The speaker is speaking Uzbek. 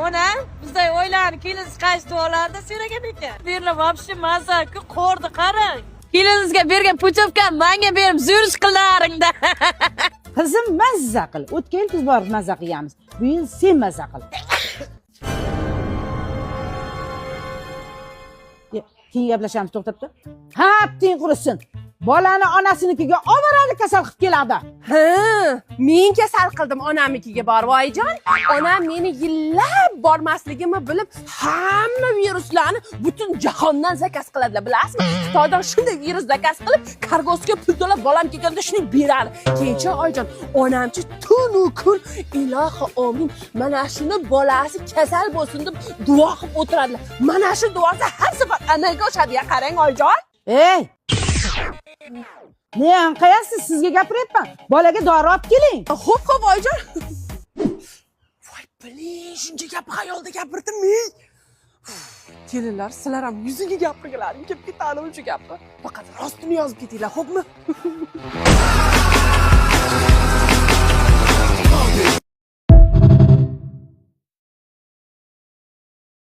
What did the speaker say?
Onam bizday o'ylanib kelin chiqarish duolarida so'ragan ekan. Berlar вообще mazza-ku qo'rdi qarang. Keliningizga bergan puchovka menga berib zurish qillaringda. Qizim mazza qil. O'tgan yil biz borib mazza qilganmiz. Bu yil sen mazza qil. Keyin gaplashamiz, to'xtab tur. Ha, ting qurisin. Bolani onasinikiga oboradi, kasal qilib keladi. Ha, men kasal qildim onamnikiga borib, oyijon. Onam meni yillab bormasligimni bilib, hamma viruslarni butun jahondan zakaz qiladilar, bilasizmi? Xitoydan shunday virus zakaz qilib, kargosga pul to'lab bolam kelganda shuni beradi. Keyinchi oyijon, onamchi tunu kun ilohi omin, mana shuni bolasi kasal bo'lsin deb duo qilib o'tiradilar. Mana shu duosi har safar amalga oshadi, qarang oyijon. Ey! Ne anqayasiz, sizga gapiryapman. Bolaga dori olib keling. Xo'p, oyijon. Voy, bilin, shuncha gap xayolda gapirdim men. Kelinlar, sizlar ham yuziga gapirganlaring kelib ketadi o'sha gapni. Faqat rostini yozib ketinglar, xo'pmi?